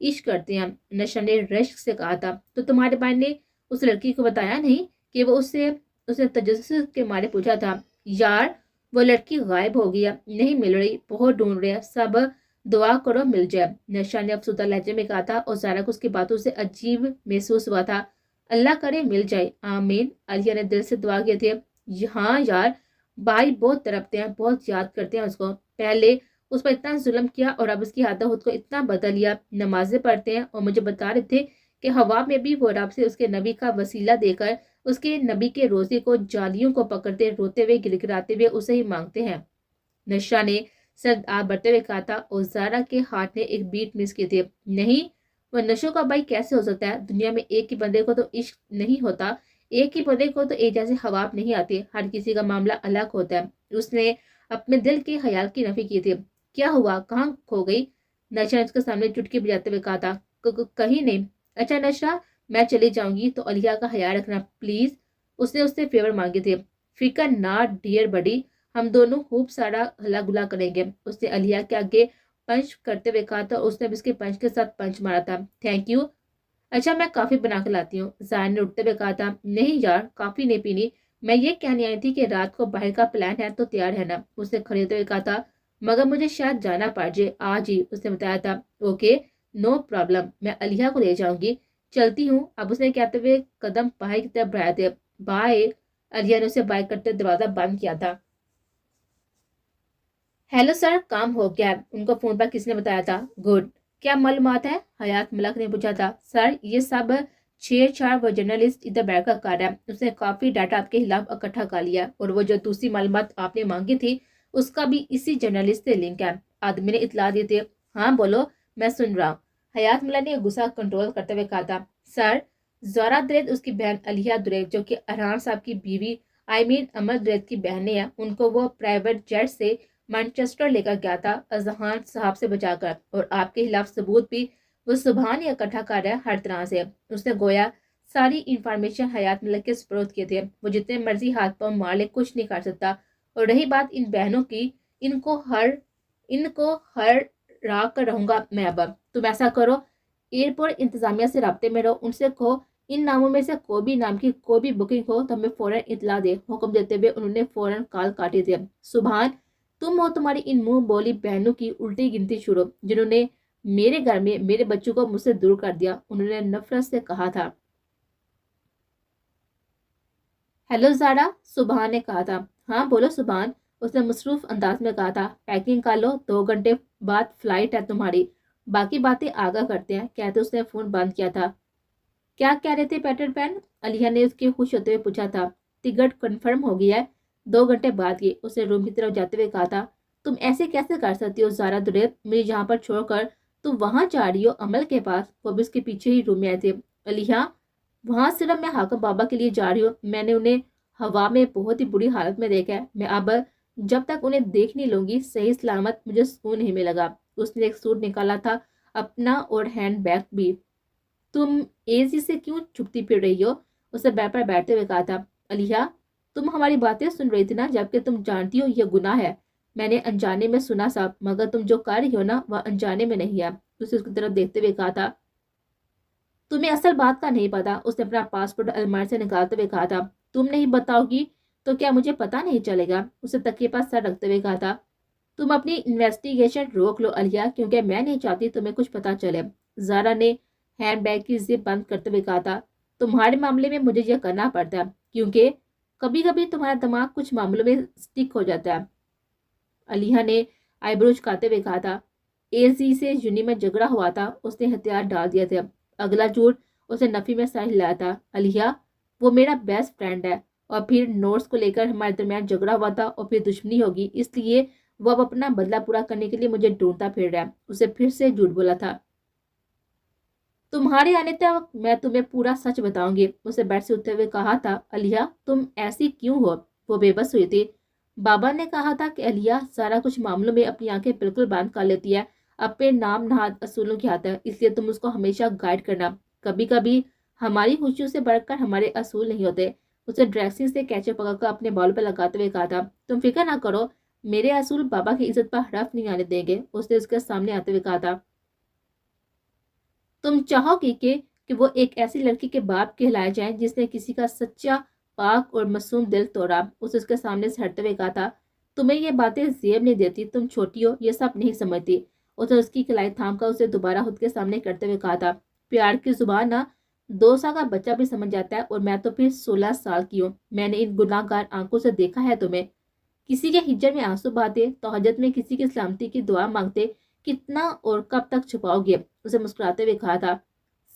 عشق کرتے ہیں۔ نشا نے رشک سے کہا تھا، تو تمہارے بھائی نے اس لڑکی کو بتایا نہیں کہ وہ اسے تجسس کے مارے پوچھا تھا؟ یار وہ لڑکی غائب ہو گیا، نہیں مل رہی، بہت ڈھونڈ رہے ہیں سب، دعا کرو مل جائے۔ نشا نے افسردہ لہجے میں کہا تھا اور زارا کو اس کی باتوں سے عجیب محسوس ہوا تھا۔ اللہ کرے مل جائے، آمین۔ عالیہ نے دل سے دعا کی تھی۔ ہاں یار، بھائی بہت تڑپتے ہیں، بہت یاد کرتے ہیں اس کو، پہلے اس پر اتنا ظلم کیا اور اب اس کی عادت خود کو اتنا بدل لیا۔ نمازیں پڑھتے ہیں اور مجھے بتا رہے تھے کہ ہوا میں بھی وہ رب سے اس کے نبی کا وسیلہ دے کر اس کے نبی کے روزے کو جالیوں کو پکڑتے روتے ہوئے گڑگڑاتے ہوئے اسے ہی مانگتے ہیں۔ نشا نے سر آگ بڑھتے ہوئے کہا تھا اور زارا کے ہاتھ نے ایک بیٹ مس کی تھی۔ نہیں، وہ نشوں کا بھائی کیسے ہو سکتا ہے؟ دنیا میں ایک ہی بندے کو تو عشق نہیں ہوتا، ایک ہی بندے کو تو ایک جیسے خواب نہیں آتے، ہر کسی کا معاملہ الگ ہوتا ہے۔ اس نے اپنے دل کے خیال کی نفی کی تھی۔ کیا ہوا، کہاں کھو گئی؟ نشا نے اس کے سامنے چٹکی بجاتے ہوئے کہا تھا۔ کہیں نہیں۔ اچھا نشا، میں چلی جاؤں گی تو علیہ کا خیال رکھنا پلیز۔ اس نے اس سے فیور مانگے تھے۔ فکر نہ ڈیئر بڈی، ہم دونوں خوب سارا ہلا گلا کریں گے۔ اس نے علیہ کے آگے پنچ کرتے ہوئے کہا تھا اور اس نے اس کے پنچ کے ساتھ پنچ مارا تھا۔ Thank you. اچھا میں کافی بنا کے لاتی ہوں، زائن نے اٹھتے ہوئے کہا تھا۔ نہیں یار، کافی نہیں پینی، میں یہ کہنے آئی تھی کہ رات کو باہر کا پلان ہے تو تیار ہے نا؟ اس نے کھڑے ہوئے کہا تھا۔ مگر مجھے شاید جانا پڑ جائے آج ہی، اس نے بتایا تھا۔ اوکے نو پرابلم، میں علیہ کو لے جاؤں گی، چلتی ہوں اب، اس نے کہتے ہوئے قدم باہر کی طرف بڑھائے تھے۔ بائے۔ علیہ نے اسے بائے کرتے دروازہ بند کیا تھا۔ ہیلو سر، کام ہو گیا ہے، ان کو فون پر کس نے بتایا تھا؟ گڈ، کیا معلومات ہے؟ حیات ملک نے پوچھا تھا۔ سر یہ سب چھیڑ چھاڑ وہ جرنلسٹ ادھر بیٹھ کر کر رہا ہے، اس نے کافی ڈاٹا آپ کے خلاف اکٹھا کر لیا اور وہ جو دوسری معلومات آپ نے مانگی تھی اس کا بھی اسی جرنلسٹ سے لنک ہے، آدمی نے اطلاع دی تھی۔ ہاں بولو، میں سن رہا ہوں، حیات ملک نے غصہ کنٹرول کرتے ہوئے کہا تھا۔ سر زورا دریت اس کی بہن علیہ دریت جو کہ ارحان صاحب کی بیوی امر دریت کی بہنیں ہیں، ان کو وہ پرائیویٹ جیٹ سے مانچسٹر لے کر گیا تھا اذہان صاحب سے بچا کر، اور آپ کے خلاف ثبوت بھی وہ سبحان ہی اکٹھا کر رہا ہے ہر طرح سے۔ اس نے گویا ساری انفارمیشن حیات ملک کے سپرد کیے تھے، وہ جتنے مرضی ہاتھ پاؤں مار لے کچھ نہیں کر سکتا۔ اور رہی بات ان بہنوں کی، ان کو ہر راہ کر رہوں گا میں اب۔ تم ایسا کرو، ایئرپورٹ انتظامیہ سے رابطے میں رہو، ان سے کہو ان ناموں میں سے کوئی بھی نام کی کوئی بھی بکنگ ہو تو ہمیں فوراً اطلاع دے۔ حکم دیتے ہوئے انہوں نے فوراً کال کاٹی تھی۔ سبحان، تم ہو تمہاری ان منہ بولی بہنوں کی الٹی گنتی شروع، جنہوں نے میرے گھر میں میرے بچوں کو مجھ سے دور کر دیا، انہوں نے نفرت سے کہا تھا۔ ہیلو زارا، سبحان نے کہا تھا۔ ہاں بولو سبحان، اس نے مصروف انداز میں کہا تھا۔ پیکنگ کر لو، 2 گھنٹے بعد فلائٹ ہے تمہاری، باقی باتیں آگاہ کرتے ہیں، کہتے اس نے فون بند کیا تھا۔ کیا کہہ رہے تھے پیٹر پین؟ علیہ نے اس کے خوش ہوتے ہوئے پوچھا تھا۔ ٹکٹ کنفرم ہو گیا ہے، 2 گھنٹے بعد یہ، اس نے روم کی طرف جاتے ہوئے کہا تھا۔ تم ایسے کیسے کر سکتی ہو زارا دریت، مجھے یہاں پر چھوڑ کر تم وہاں جا رہی ہو عمل کے پاس؟ وہ بھی اس کے پیچھے ہی روم میں آئے تھے۔ علیہ، وہاں صرف میں حاکم بابا کے لیے جا رہی ہوں، میں نے انہیں ہوا میں بہت ہی بری حالت میں دیکھا ہے، میں اب جب تک انہیں دیکھ نہیں لوں گی صحیح سلامت مجھے سکون نہیں ملے گا۔ اس نے ایک سوٹ نکالا تھا اپنا اور ہینڈ بیگ بھی۔ تم ایزی سے کیوں چھپتی پھر رہی ہو؟ اسے بیڈ پر بیٹھتے ہوئے کہا تھا۔ علیہ، تم ہماری باتیں سن رہی تھی نا، جبکہ تم جانتی ہو یہ گناہ ہے۔ میں نے انجانے میں سنا صاحب، مگر تم جو کر رہی ہو نا وہ انجانے میں نہیں ہے، اسے اس کی طرف دیکھتے ہوئے کہا تھا۔ تمہیں اصل بات کا نہیں پتا، اس نے اپنا پاسپورٹ المار سے نکالتے ہوئے کہا تھا۔ تم نہیں بتاؤ گی تو کیا مجھے پتا نہیں چلے گا؟ اسے تکیے پر سر رکھتے ہوئے کہا تھا۔ تم اپنی انویسٹیگیشن روک لو علیہ، کیونکہ میں نہیں چاہتی تمہیں کچھ پتا چلے۔ زارا نے ہینڈ بیگ کی زپ بند کرتے ہوئے کہا تھا۔ تمہارے معاملے میں مجھے یہ کرنا پڑتا ہے کیونکہ کبھی کبھی تمہارا دماغ کچھ معاملوں میں سٹک ہو جاتا ہے۔ علیہ نے آئی برو چکاتے ہوئے کہا تھا۔ ایزی سے یونی میں جھگڑا ہوا تھا، اس نے ہتھیار ڈال دیا تھا۔ اگلا جھوٹ اس نے نفی میں سر ہلایا تھا۔ علیہ، وہ میرا بیسٹ فرینڈ ہے، اور پھر نوٹس کو لے کر ہمارے درمیان جھگڑا ہوا تھا اور پھر دشمنی ہوگی، اس لیے وہ اب اپنا بدلہ پورا کرنے کے لیے مجھے ڈھونڈتا پھر رہا ہے۔ اسے پھر سے جھوٹ بولا تھا۔ تمہارے آنے تک میں تمہیں پورا سچ بتاؤں گی، اسے بیٹھ سے اٹھتے ہوئے کہا تھا۔ علیہ، تم ایسی کیوں ہو؟ وہ بے بس ہوئی تھی۔ بابا نے کہا تھا کہ علیہ سارا کچھ معاملوں میں اپنی آنکھیں بالکل بند کر لیتی ہے، اپنے نام نہاد اصولوں کی آتا ہے، اس لیے تم اس کو ہمیشہ گائیڈ کرنا۔ کبھی کبھی ہماری خوشیوں سے بڑھ کر ہمارے اصول نہیں ہوتے۔ اسے ڈریسنگ سے کیچے پکڑ کر اپنے بالوں پہ لگاتے ہوئے کہا تھا۔ تم فکر نہ کرو، میرے اصول بابا کی عزت پر حرف نہیں آنے دیں گے، اس نے اس کے سامنے آتے ہوئے کہا تھا۔ تم چاہو گی کہ وہ ایک ایسی لڑکی کے باپ کہلائے جائیں جس نے کسی کا سچا پاک اور معصوم دل توڑا. اسے اس کے سامنے سے ہٹتے ہوئے کہا تھا تمہیں یہ باتیں زیب نہیں دیتی, تم چھوٹی ہو, یہ سب نہیں سمجھتی. اسے اس کی کلائی تھام کر اسے دوبارہ خود کے سامنے کرتے ہوئے کہا تھا پیار کی زبان نہ 2 سال کا بچہ بھی سمجھ جاتا ہے, اور میں تو پھر 16 سال کی ہوں. میں نے ان گناہ گار آنکھوں سے دیکھا ہے تمہیں کسی کے ہجر میں آنسو بہاتے, تہجد میں کسی کی سلامتی کی دعا مانگتے. کتنا اور کب تک چھپاؤ گے؟ اسے مسکراتے ہوئے کہا تھا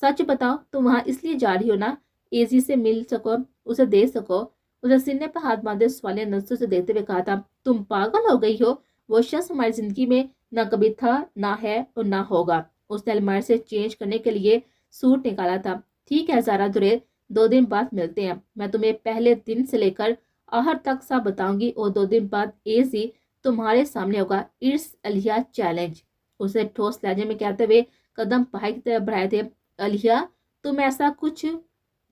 سچ بتاؤ تم وہاں اس لیے جا رہی ہو نا, ایزی سے مل سکو, اسے دیکھ سکو. اسے سینے پر ہاتھ باندھے سوالیہ نظروں سے دیکھتے ہوئے کہا تھا تم پاگل ہو گئی ہو. وہ شخص ہماری زندگی میں نہ کبھی تھا, نہ ہے اور نہ ہوگا. اس نے الماری سے چینج کرنے کے لیے سوٹ نکالا تھا. ٹھیک ہے زارا دریل, 2 دن بعد ملتے ہیں. میں تمہیں پہلے دن سے لے کر آخر تک سب بتاؤں گی, اور 2 دن بعد ایزی تمہارے سامنے ہوگا. اٹس علیہ چیلنج. اسے ٹھوس لہجے میں کہتے ہوئے قدم پہائی کی طرف بڑھائے تھے. علیہ تم ایسا کچھ.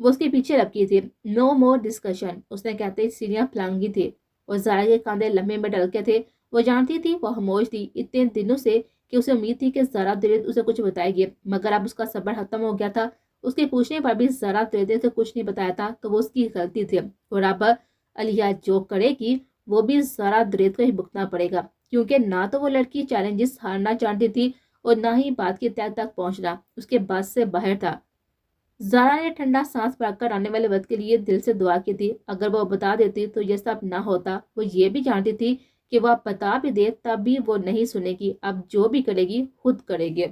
وہ اس کے پیچھے لپکی تھی. نو مور ڈسکشن, اس نے کہتے ہی سیڑھیاں پھلانگی تھی اور زارا کے کاندھے لمحے میں ڈل کے تھے. وہ جانتی تھی وہ خاموش تھی اتنے دنوں سے کہ اسے امید تھی کہ زارا دریل اسے کچھ بتائے گی, مگر اب اس کا صبر ختم ہو گیا تھا. اس کے پوچھنے پر بھی زارا دریل سے کچھ نہیں بتایا تھا تو وہ اس کی غلطی تھی, اور اب علیہ جو کرے گی وہ بھی زارا دریل کو ہی بھگتنا پڑے گا, کیونکہ نہ تو وہ لڑکی چیلنجز ہارنا چاہتی تھی اور نہ ہی بات کی تہ تک پہنچنا اس کے بس سے باہر تھا. زارا نے ٹھنڈا سانس بھر کر آنے والے وقت کے لیے دل سے دعا کی تھی. اگر وہ بتا دیتی تو یہ سب نہ ہوتا. وہ یہ بھی جانتی تھی کہ وہ اب بتا بھی دے تب بھی وہ نہیں سنے گی. اب جو بھی کرے گی خود کرے گی.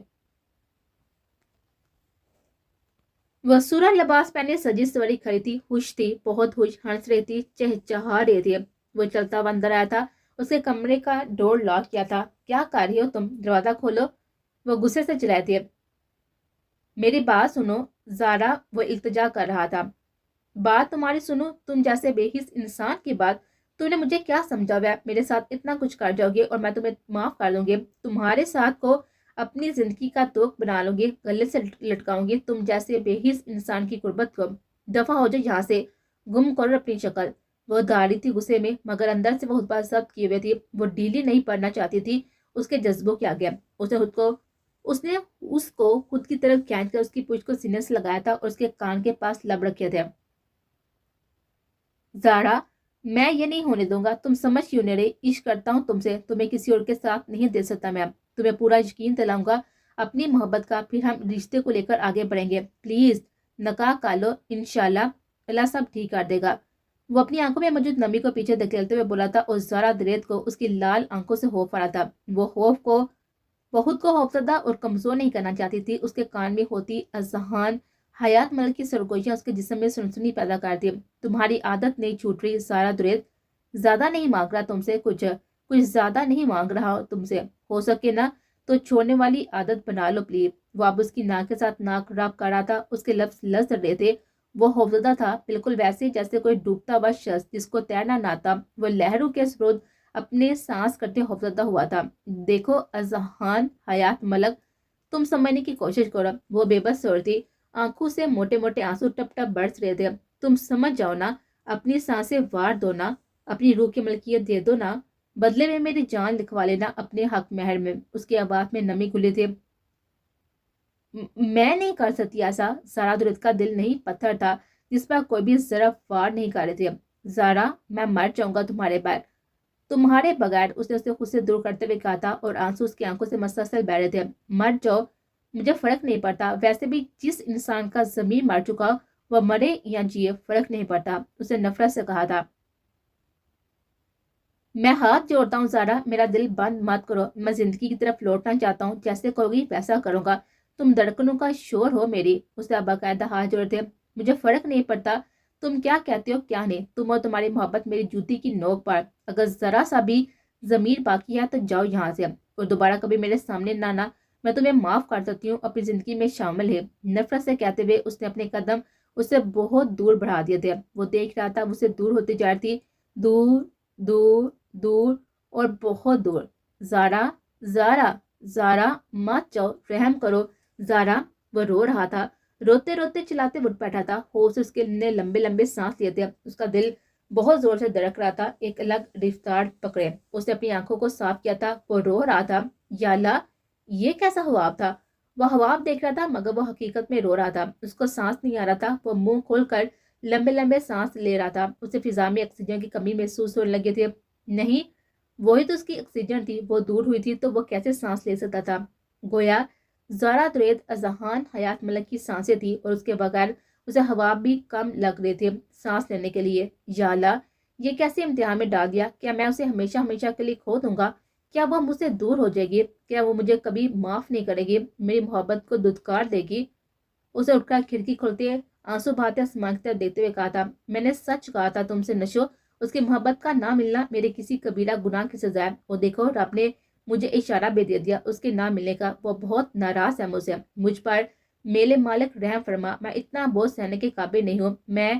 وہ سورہ لباس پہنے سجی سوری کھڑی تھی, خوش تھی, بہت خوش, ہنس رہی تھی, چہچہا رہی تھی. وہ چلتا ہوا اندر آیا تھا. اس کے کمرے کا ڈور لاک کیا تھا. کیا کر رہی ہو تم, دروازہ کھولو. وہ غصے سے چلائی تھی. میری بات سنو زارا, وہ التجا کر رہا تھا. بات تمہاری سنو, تم جیسے بے حس انسان کی بات. تم نے مجھے کیا سمجھا ہوا ہے؟ میرے ساتھ اتنا کچھ کر جاؤ گے اور میں تمہیں معاف کر دوں گی. تمہارے ساتھ کو اپنی زندگی کا توق بنا لوں گی, گلے سے لٹکاؤں گی. تم جیسے بے حس انسان کی قربت کو. دفع ہو جائے یہاں سے, گم کرو اپنی شکل. وہ داڑھی تھی غصے میں, مگر اندر سے وہ خود پر ضبط کیے ہوئے تھی. وہ ڈھیلی نہیں پڑنا چاہتی تھی اس کے جذبوں کے آگے. اس نے اس کو خود کی طرف کھینچ کر اس کی پوچھ کو سینے سے لگایا تھا اور اس کے کان کے پاس لب رکھے تھے. زارا میں یہ نہیں ہونے دوں گا. تم سمجھ کیوں نہیں رہی؟ عشق کرتا ہوں تم سے, تمہیں کسی اور کے ساتھ نہیں دے سکتا. میں تمہیں پورا یقین دلاؤں گا اپنی محبت کا, پھر ہم رشتے کو لے کر آگے بڑھیں گے. پلیز نکاح کر لو, انشاءاللہ اللہ سب ٹھیک کر دے گا. وہ اپنی آنکھوں میں موجود نمی کو پیچھے دھکیلتے ہوئے بولا تھا, اور زارا دریت کو اس کی لال آنکھوں سے خوف آ رہا تھا. وہ خود کو خوفزدہ اور کمزور نہیں کرنا چاہتی تھی. اس کے کان میں ہوتی اذہان حیات ملک کی سرگوشیاں اس کے جسم میں سنسنی پیدا کرتی. تمہاری عادت نہیں چھوٹ رہی زارا دریل. زیادہ نہیں مانگ رہا تم سے, کچھ زیادہ نہیں مانگ رہا تم سے. ہو سکے نا تو چھوڑنے والی عادت بنا لو پلیز. وہ اب اس کی ناک کے ساتھ ناک رب کر رہا تھا. اس کے لفظ لرز رہے تھے. وہ خوفزدہ تھا, بالکل ویسے جیسے کوئی ڈوبتا ہوا شخص جس کو تیرنا نہ آتا. وہ لہروں کے سرود اپنے سانس کرتے خوفزدہ ہوا تھا. دیکھو اذہان حیات ملک, تم سمجھنے کی کوشش کرو. وہ بے بس سور تھی, آنکھوں سے موٹے موٹے آنسو ٹپ ٹپ برس رہے تھے. تم سمجھ جاؤ نا, اپنی سانسیں وار دو نا, اپنی روح کی ملکیت دے دو نا, بدلے میں میری جان لکھوا لینا اپنے حق مہر میں. اس کی آواز میں نمی گھلی تھی. میں نہیں کر سکتی ایسا. زارا دریل کا دل نہیں پتھر تھا جس پر کوئی بھی ذرا وار نہیں کر رہے تھے. زارا میں مر جاؤں گا تمہارے بغیر, اس نے اسے خود سے دور کرتے ہوئے کہا تھا, اور آنسو اس کی آنکھوں سے مسلسل بہ رہے تھے. مر جاؤ, مجھے فرق نہیں پڑتا. ویسے بھی جس انسان کا ضمیر مر چکا وہ مرے یا جیے فرق نہیں پڑتا. اسے نفرت سے کہا تھا. میں ہاتھ جوڑتا ہوں زارا, میرا دل بند مت کرو. میں زندگی کی طرف لوٹنا چاہتا ہوں, جیسے کہو گی ویسا کروں گا. تم دھڑکنوں کا شور ہو میری. اسے باقاعدہ ہاتھ جوڑے تھے. مجھے فرق نہیں پڑتا تم کیا کہتے ہو کیا نہیں. تم اور تمہاری محبت میری جوتی کی نوک پر. اگر ذرا سا بھی ضمیر باقی ہے تو جاؤ یہاں سے, اور دوبارہ کبھی میرے سامنے نہ آنا. میں تمہیں معاف کر سکتی ہوں, اپنی زندگی میں شامل ہے. نفرت سے کہتے ہوئے اس نے اپنے قدم اس سے بہت دور بڑھا دیے تھے. وہ دیکھ رہا تھا وہ سے دور ہوتی جا رہی تھی, دور دور دور اور بہت دور. زارا زارا زارا مت جاؤ, رحم کرو زارا. وہ رو رہا تھا, روتے روتے چلاتے اٹھ بیٹھا تھا. ہوش اس کے نے لمبے لمبے سانس لیے تھے. اس کا دل بہت زور سے دھڑک رہا تھا, ایک الگ رفتار پکڑے. اس نے اپنی آنکھوں کو صاف کیا تھا. وہ رو رہا تھا, یا اللہ یہ کیسا خواب تھا. وہ خواب دیکھ رہا تھا مگر وہ حقیقت میں رو رہا تھا. اس کو سانس نہیں آ رہا تھا. وہ منہ کھول کر لمبے لمبے سانس لے رہا تھا. اسے فضا میں آکسیجن کی کمی محسوس ہونے لگی تھی. نہیں، وہی تو اس کی آکسیجن تھی. وہ دور ہوئی تھی تو وہ کیسے سانس لے سکتا تھا؟ گویا زارا دریت اذہان حیات ملک کی سانسیں تھی اور اس کے بغیر اسے ہوا بھی کم لگ رہے تھے سانس لینے کے لیے. یا اللہ، یہ کیسے امتحان میں ڈال دیا؟ کیا میں اسے ہمیشہ ہمیشہ کے لیے کھو دوں گا؟ کیا وہ مجھ سے دور ہو جائے گی؟ کیا وہ مجھے کبھی معاف نہیں کرے گی، میری محبت کو دھتکار دے گی؟ اسے اٹھ کر کھڑکی کھولتے آنسو بہاتے آسمان کی طرف دیکھتے ہوئے کہا تھا، میں نے سچ کہا تھا تم سے نشو. اس کی محبت کا نہ ملنا میرے کسی کبیرہ گناہ کی سزا ہے. وہ دیکھو، رب نے مجھے اشارہ بھی دے دیا اس کے نہ ملنے کا. وہ بہت ناراض ہے مجھ سے. مجھ پر میرے مالک رحم فرما. میں اتنا بوجھ سہنے کے قابل نہیں ہوں. میں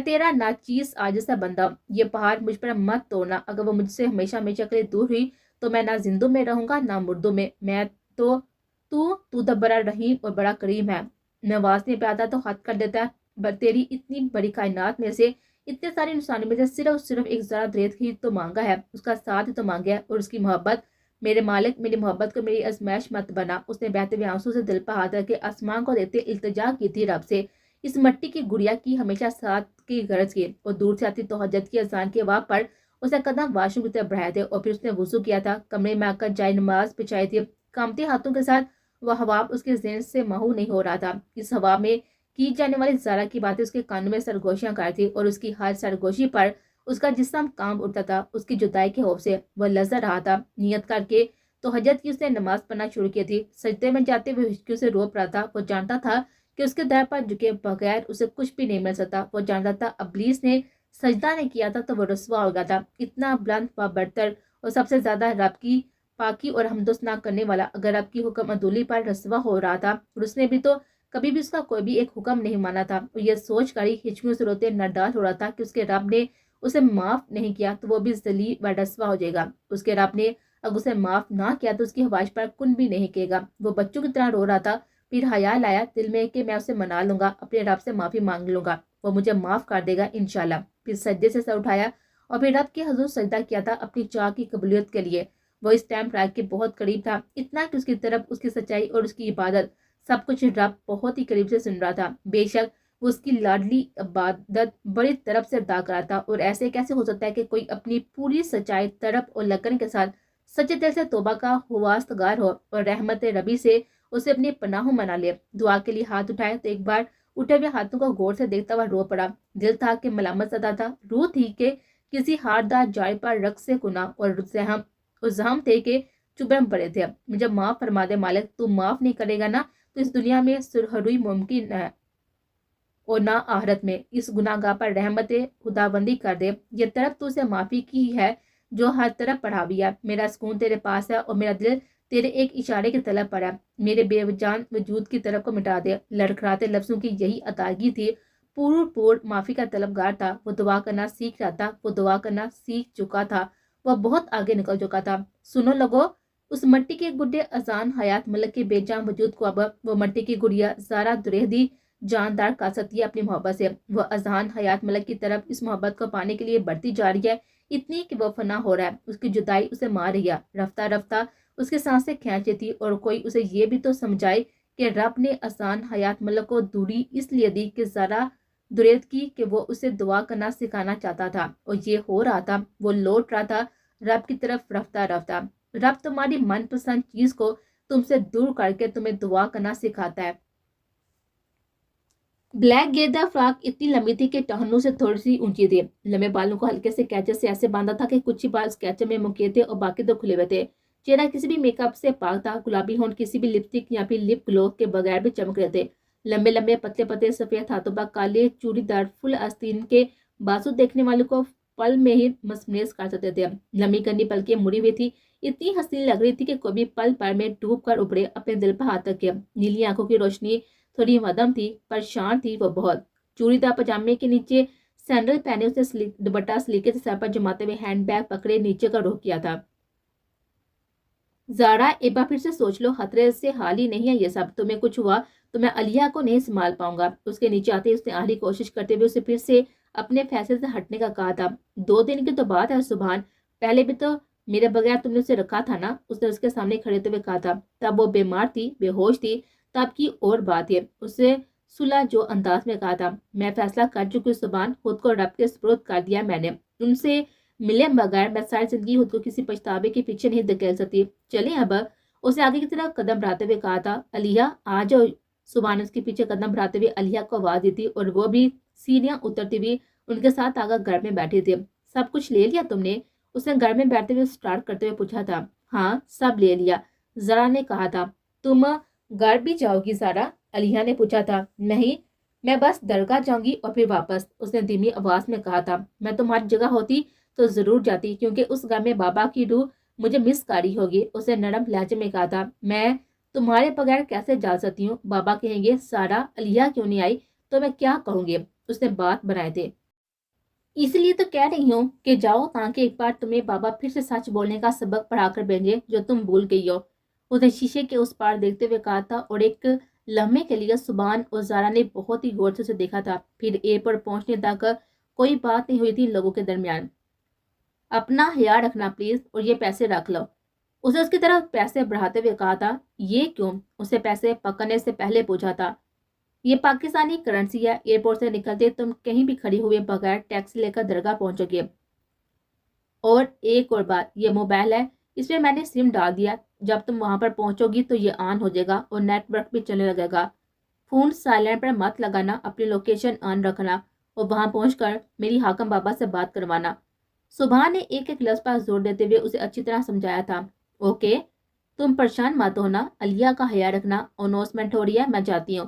تیرا ناچیز عاجز سا بندہ ہوں. یہ پہاڑ مجھ پر مت توڑنا. اگر وہ مجھ سے ہمیشہ ہمیشہ کے لیے دور ہوئی تو میں نہ زندوں میں رہوں گا نہ مردوں میں. میں تو تو بڑا رحیم اور بڑا کریم ہے. نوازنے پہ آتا تو حد کر دیتا ہے. تیری اتنی بڑی کائنات میں سے، اتنے سارے انسانوں میں سے صرف ایک ذرا دریت ہی تو مانگا ہے. اس کا ساتھ ہی تو مانگا ہے اور اس کی محبت. میرے مالک، میری محبت کو میری ازمائش مت بنا. اس نے بہتے ہوئے آنسو سے دل پر ہاتھ رکھ کے آسمان کو دیتے التجا کی تھی رب سے. اس مٹی کی گڑیا کی ہمیشہ ساتھ کی غرض کی. اور دور سے آتی توحجت کی اذان کے واق پر اسے قدم واش روم کی طرف بڑھائے تھے اور پھر اس نے وضو کیا تھا. کمرے میں آ کر جائے نماز بچھائی تھی. کامتے ہاتھوں کے ساتھ وہ حواب اس کے ذہن سے محو نہیں ہو رہا تھا. اس ہوا میں کی جانے والی زارا کی باتیں اس کے کانوں میں سرگوشیاں کر تھی اور اس کی ہر سرگوشی پر اس کا جسم کانپ اٹھتا تھا. اس کی جدائی کے خوف سے وہ لرز رہا تھا. نیت کر کے توحجت کی اس نے نماز پڑھنا شروع کی تھی. سجدے میں جاتے ہوئے ہچکیوں سے رو پڑا تھا. وہ جانتا تھا کہ اس کے در پر جھکے بغیر اسے کچھ بھی نہیں مل سکتا. وہ جانتا تھا ابلیس نے سجدہ نہیں کیا تھا تو وہ رسوا ہو گیا تھا. اتنا بلند و برتر اور سب سے زیادہ رب کی پاکی اور حمد و ثنا کرنے والا اگر رب کی حکم عدولی پر رسوا ہو رہا تھا اور اس نے بھی تو کبھی بھی اس کا کوئی بھی ایک حکم نہیں مانا تھا. اور یہ سوچ کر ہی ہچکیوں سے روتے نڈال ہو رہا تھا کہ اس کے رب نے اسے معاف نہیں کیا تو وہ بھی ذلیل و رسوا ہو جائے گا. اس کے رب نے اگر اسے معاف نہ کیا تو اس کی خواہش پر کن بھی نہیں کہے گا. وہ بچوں کی طرح رو رہا تھا. پھر خیال آیا دل میں کہ میں اسے منا لوں گا، اپنے رب سے معافی مانگ لوں گا، وہ مجھے معاف کر دے گا انشاءاللہ. پھر سجدے سے سر اٹھایا اور پھر رب کے حضور سجدہ کیا تھا اپنی چاہ کی قبولیت کے لیے. وہ اس ٹائم رب کے بہت قریب تھا، اتنا کہ اس کی طرف اس کی سچائی اور اس کی عبادت سب کچھ رب بہت ہی قریب سے سن رہا تھا. بے شک وہ اس کی لاڈلی عبادت بڑی طرف سے ادا کرا تھا. اور ایسے کیسے ہو سکتا ہے کہ کوئی اپنی پوری سچائی، طرف اور لگن کے ساتھ سچے دل سے توبہ کا خواستگار ہو اور رحمت ربی سے اسے اپنی پناہوں منا لے. دعا کے لیے ہاتھ اٹھائے تو ایک بار اٹھے ہوئے ہاتھوں کو غور سے دیکھتا ہوا رو پڑا. دل تھا کہ ملامت زدہ تھا، روح تھی کہ کسی ہاردار جائے پر رقص سے گناہ اور زہم تھے کہ چبرم پڑے تھے. مجھے معاف فرما دے مالک. تو معاف نہیں کرے گا نا تو اس دنیا میں سرخروئی ممکن ہے اور نہ آخرت میں. اس گناہ گاہ پر رحمت خداوندی کر دے. یہ طرف تو اسے معافی کی ہے جو ہر طرف پڑھا بھی ہے. میرا سکون تیرے پاس ہے اور میرا دل تیرے ایک اشارے کی طلب پر ہے. میرے بے جان وجود کی طرف کو مٹا دے. لڑکھڑاتے لفظوں کی یہی عطاگی تھی. پور معافی کا طلبگار تھا. وہ دعا کرنا سیکھ رہا تھا. وہ دعا کرنا سیکھ چکا تھا. وہ بہت آگے نکل چکا تھا. سنو لوگو، اس مٹی کے گڈے اذان حیات ملک کے بے جان وجود کو اب وہ مٹی کی گڑیا زارا دریدی جاندار کا سکتی ہے اپنی محبت سے. وہ اذان حیات ملک کی طرف اس محبت کو پانے کے لیے بڑھتی جا رہی ہے، اتنی کہ وہ فنا ہو رہا ہے. اس کی جدائی اسے مار رہی ہے. رفتہ رفتہ اس کے سانسیں کھینچی تھی. اور کوئی اسے یہ بھی تو سمجھائے کہ رب نے اذان حیات ملک کو دوری اس لیے دی کہ زارا دریت کی کہ وہ اسے دعا کرنا سکھانا چاہتا تھا. اور یہ ہو رہا تھا. وہ لوٹ رہا تھا رب کی طرف رفتہ رفتہ. رب تمہاری من پسند چیز کو تم سے دور کر کے تمہیں دعا کرنا سکھاتا ہے. بلیک گیدا فراک اتنی لمبی تھی کہ ٹہنوں سے تھوڑی سی اونچی تھی. لمبے بالوں کو ہلکے سے کیچر سے ایسے باندھا تھا کہ کچھ ہی بال اس کیچر میں مکے تھے اور باقی تو کھلے ہوئے تھے. چہرہ کسی بھی میک اپ سے پاک تھا. گلابی ہونٹ کسی بھی لپسٹک یا پھر لپ گلو کے بغیر بھی چمک رہے تھے. لمبے لمبے پتلے پتلے سفید ہاتھوں پر کالے چوڑی دار فل آستین کے بازو دیکھنے والوں کو پل میں ہی مسمریز کر سکتے تھے. لمبی کرنی پلکیں مڑی ہوئی تھی. اتنی حسین لگ رہی تھی کہ کوئی بھی پل پر میں ڈوب کر ابھرے اپنے دل پر ہاتھ رکھے. نیلی آنکھوں کی روشنی تھوڑی مدم تھی، پریشان تھی وہ بہت. چوڑی دار پجامے کے نیچے سینڈل پہنے، اس نے دوپٹہ سلیقے سے سر پر جماتے ہوئے ہینڈ بیگ پکڑے نیچے کا رخ کیا تھا. زارا ایک بار پھر سے سوچ لو، خطرے سے حال ہی نہیں ہے یہ سب. تمہیں کچھ ہوا تو میں علیہ کو نہیں سنبھال پاؤں گا. اس کے نیچے آتے اس نے آخری کوشش کرتے ہوئے اسے پھر سے اپنے فیصلے سے ہٹنے کا کہا تھا. 2 دن کی تو بات ہے سبحان. پہلے بھی تو میرے بغیر تم نے اسے رکھا تھا نا، اس نے اس کے سامنے کھڑے ہوتے ہوئے کہا تھا۔ تب وہ بیمار تھی، بے ہوش تھی، تب کی اور بات ہے۔ اسے صلح جو انداز میں کہا تھا، میں فیصلہ کر چکی زبان، خود کو رب کے سپرد کر دیا میں نے۔ ان سے ملے بغیر میں ساری زندگی خود کو کسی پچھتاوے کے پیچھے نہیں دھکیل سکتی۔ چلیں اب، اسے آگے کی طرف قدم بڑھاتے ہوئے کہا تھا۔ علیہ آ جاؤ۔ صبح نے اس کے پیچھے قدم بڑھاتے ہوئے علیہ کو آواز دی تھی اور وہ بھی سیڑھیاں اترتی ہوئی ان کے ساتھ آگے گھر میں بیٹھی تھی۔ سب کچھ لے لیا تم نے؟ اس نے گھر میں بیٹھتے ہوئے سٹارٹ کرتے ہوئے پوچھا تھا۔ ہاں سب لے لیا، زرا نے کہا تھا۔ تم گھر بھی جاؤ گی زارا؟ علیہ نے پوچھا تھا۔ نہیں، میں بس درگاہ جاؤں گی اور پھر واپس، اس نے دھیمی آواز میں کہا تھا۔ میں تمہاری جگہ ہوتی تو ضرور جاتی، کیونکہ اس گھر میں بابا کی روح مجھے مس کاری ہوگی، اس نے نرم لہجے میں کہا تھا۔ میں تمہارے بغیر کیسے جا سکتی ہوں؟ بابا کہیں گے سارا علیہ کیوں نہیں آئی تو میں کیا کہوں گی؟ اس نے بات بنائے تھے۔ اس لیے تو کہہ رہی ہوں کہ جاؤ، تاکہ ایک بار تمہیں بابا پھر سے سچ بولنے کا سبق پڑھا کر بھیجے جو تم بھول گئی ہو، اس نے شیشے کے اس پار دیکھتے ہوئے کہا تھا۔ اور ایک لمحے کے لیے سبحان اور زارا نے بہت ہی غور سے اسے دیکھا تھا۔ پھر ایئرپورٹ پہنچنے تک کوئی بات نہیں ہوئی تھی ان لوگوں کے درمیان۔ اپنا خیال رکھنا پلیز، اور یہ پیسے رکھ لو، اسے اس کی طرف پیسے بڑھاتے ہوئے کہا تھا۔ یہ کیوں؟ اسے پیسے پکڑنے سے پہلے پوچھا تھا۔ یہ پاکستانی کرنسی ہے، ایئرپورٹ سے نکلتے تم کہیں بھی کھڑی ہوئے بغیر ٹیکسی لے کر درگاہ پہنچو گے۔ اور ایک اور بات، یہ موبائل ہے، اس میں نے سم ڈال دیا، جب تم وہاں پر پہنچو گی تو یہ آن ہو جائے گا اور نیٹ ورک بھی چلنے لگے گا۔ فون سائلنٹ پر مت لگانا، اپنی لوکیشن آن رکھنا اور وہاں پہنچ کر میری حاکم بابا سے بات کروانا۔ صبح نے ایک ایک لفظ پر زور دیتے ہوئے اسے اچھی طرح سمجھایا تھا۔ اوکے، تم پریشان مت ہونا، علیہ کا خیال رکھنا، اناؤنسمنٹ ہو رہی ہے، میں جاتی ہوں،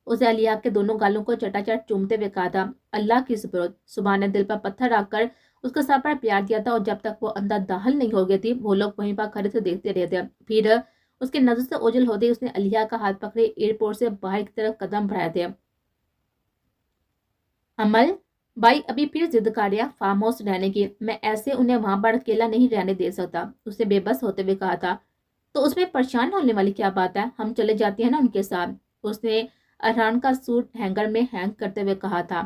اسے علیہ کے دونوں گالوں کو چٹا چٹ چومتے ہوئے کہا تھا۔ اللہ کی سپرد، صبح نے دل پر پتھر رکھ کر اس کو سر پر پیار دیا تھا، اور جب تک وہ اندر داخل نہیں ہو گئی تھی وہ لوگ وہیں پر کھڑے سے دیکھتے رہتے۔ پھر اس کے نظر سے اوجھل ہوتے اس نے علیہ کا ہاتھ پکڑے ایئرپورٹ سے باہر کی طرف قدم بڑھائے تھے۔ عمل بھائی ابھی پھر ضد کر رہا فارم ہاؤس رہنے کی، میں ایسے انہیں وہاں پر اکیلا نہیں رہنے دے سکتا، اس نے بے بس ہوتے ہوئے کہا تھا۔ تو اس میں پریشان ہونے والی کیا بات ہے، ہم چلے جاتے ہیں نا ان کے ساتھ، اس نے ارحان کا سوٹ ہینگر میں ہینگ کرتے ہوئے کہا تھا۔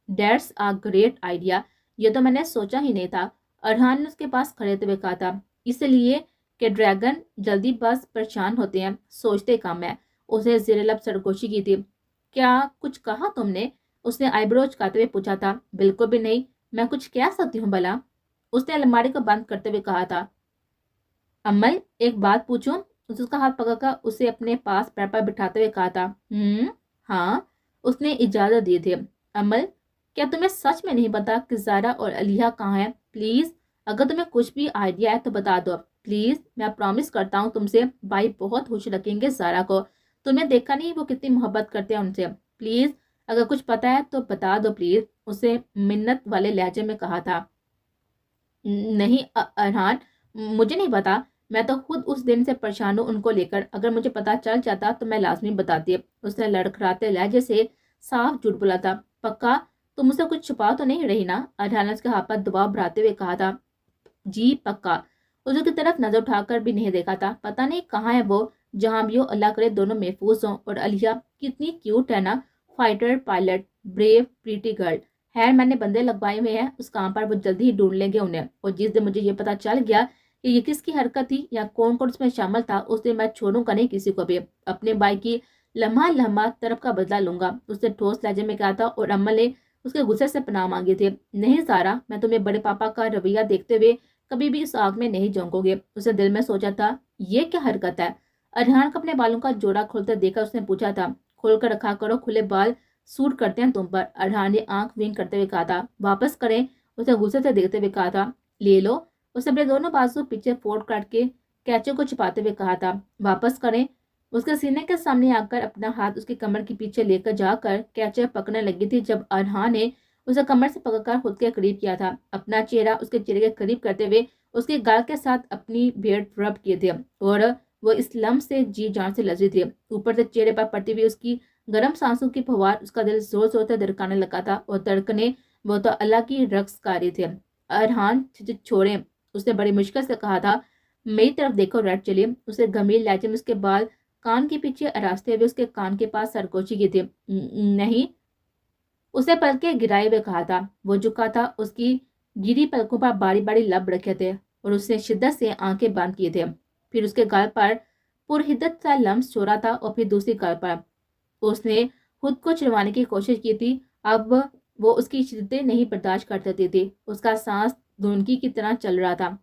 ڈیٹس آ گریٹ آئیڈیا، یہ تو میں نے سوچا ہی نہیں تھا، ارحان نے اس کے پاس کھڑے ہوئے کہا تھا۔ اس لیے کہ ڈریگن جلدی بس پریشان ہوتے ہیں، سوچتے کم ہے، اسے زیر لب سرگوشی کی تھی۔ کیا کچھ کہا تم نے؟ اس نے آئی برو چکاتے ہوئے پوچھا تھا۔ بالکل بھی نہیں، میں کچھ کہہ سکتی ہوں بھلا، اس نے الماری کو بند کرتے ہوئے کہا تھا۔ عمل ایک بات پوچھوں، اس کا ہاتھ پکڑ کر اسے اپنے پاس پیر پر بٹھاتے ہوئے کہا تھا۔ ہاں، اس نے اجازت دی تھی۔ عمل کیا تمہیں سچ میں نہیں پتا کہ زارا اور علیہ کہاں ہیں؟ پلیز اگر تمہیں کچھ بھی آئیڈیا ہے تو بتا دو پلیز، میں پرامس کرتا ہوں تم سے، بھائی بہت خوش رکھیں گے زارا کو، تم نے دیکھا نہیں وہ کتنی محبت کرتے ہیں ان سے، پلیز اگر کچھ پتا ہے تو بتا دو پلیز، اسے منت والے لہجے میں کہا تھا۔ نہیں ارحان، مجھے نہیں پتا، میں تو خود اس دن سے پریشان ہوں ان کو لے کر، اگر مجھے پتا چل جاتا تو میں لازمی بتاتی، اس نے لڑکھڑاتے لہجے سے صاف جھوٹ بولا تھا۔ پکا تم اسے کچھ چھپا تو نہیں رہی نا؟ ارحان نے اس کے ہاتھ پر دباؤ بڑھاتے ہوئے کہا تھا۔ جی پکا، اس کی طرف نظر اٹھا کر بھی نہیں دیکھا تھا، پتہ نہیں کہاں ہے وہ، جہاں بھی ہو اللہ کرے دونوں محفوظ ہوں، اور علیہ کتنی کیوٹ ہے نا، fighter pilot, brave pretty girl, خیر میں نے بندے لگوائے ہوئے ہیں، اس کام پر وہ جلدی ہی ڈھونڈ لیں گے انہیں، اور جس دن مجھے یہ پتا چل گیا کہ یہ کس کی حرکت تھی یا کون کون اس میں شامل تھا، اس دن میں چھوڑوں گا نہیں کسی کو بھی، اپنے بھائی کی لمحہ لمحہ طرف کا بدلہ لوں گا، اس نے ٹھوس لہجے میں کہا تھا، اور عمل نے اس کے غصے سے پناہ مانگی تھی۔ نہیں زارا، میں تمہیں بڑے پاپا کا رویہ دیکھتے ہوئے کبھی بھی اس آگ میں نہیں جھونکو گے، اسے دل میں سوچا تھا۔ یہ کیا حرکت ہے؟ ارحان کو اپنے بالوں کا جوڑا کھولتے دیکھا اس نے پوچھا تھا۔ کھول کر رکھا کرو، کھلے بال سوٹ کرتے ہیں تم پر، ارحان نے آنکھ ونک کرتے ہوئے کہا تھا۔ واپس کریں، اسے غصے سے دیکھتے ہوئے کہا تھا۔ لے لو، اسے اپنے دونوں بازو پیچھے فولڈ کر کے کینچے کو چھپاتے ہوئے کہا تھا۔ واپس کریں، اس کے سینے کے سامنے آ کر اپنا ہاتھ اس کی کمر کے پیچھے لے کر جا کر کینچے پکڑنے لگی تھی، جب ارحان نے اسے کمر سے پکڑ کر خود کے قریب کیا تھا، اپنا چہرہ اس کے چہرے کے قریب کرتے ہوئے اس کے گال کے ساتھ اپنی بیئرڈ رب کیے تھے، اور وہ اس لمح سے جی جان سے لرزی تھی، اوپر سے چہرے پر پڑتی ہوئی اس کی گرم سانسوں کی پھوار، اس کا دل زور زور سے دھڑکانے لگا تھا، اور دھڑکنے وہ تو اللہ کی رقص کاری تھے۔ ارحان چھوڑیں، اس نے بڑی مشکل سے کہا تھا۔ میری طرف دیکھو ریڈ چلی، اسے گمبھیر لہجے میں اس کے بال کان کے پیچھے اراستے ہوئے اس کے کان کے پاس سرگوشی کی تھی۔ نہیں، اسے پلکیں گرائے ہوئے کہا تھا، وہ جھکا تھا، اس کی گری پلکوں پر باری باری لب رکھے تھے۔ اور اس نے شدت سے آنکھیں بند کیے تھے. پھر اس کے گال پر پرحدت سا لمس چھوڑا تھا اور پھر دوسری گال پر. اس نے خود کو چھڑوانے کی کوشش کی تھی. اب وہ اس کی شدتیں نہیں برداشت کر سکتی تھی. اس کا سانس دھونکی کی طرح چل رہا تھا.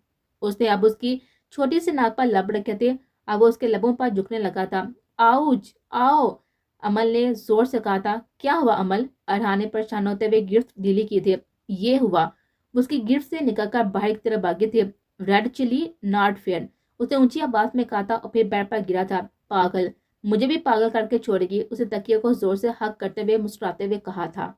اس نے اب اس کی چھوٹی سی ناک پر لب رکھے تھے. اب وہ اس کے لبوں پر جھکنے لگا تھا. آؤچ آؤ، عمل نے زور سے کہا تھا. کیا ہوا عمل؟ ارحان نے پریشان ہوتے ہوئے گرفت ڈھیلی کی تھی. یہ ہوا. وہ اس کی گرفت سے نکل کر باہر کی طرف بھاگی تھی. ریڈ چلی ناٹ فیئر، اس نے اونچی آواز میں کہا تھا اور پھر بیڈ پر گرا تھا. پاگل، مجھے بھی پاگل کر کے چھوڑے گی، اسے تکیے کو زور سے ہگ کرتے ہوئے مسکراتے ہوئے کہا تھا.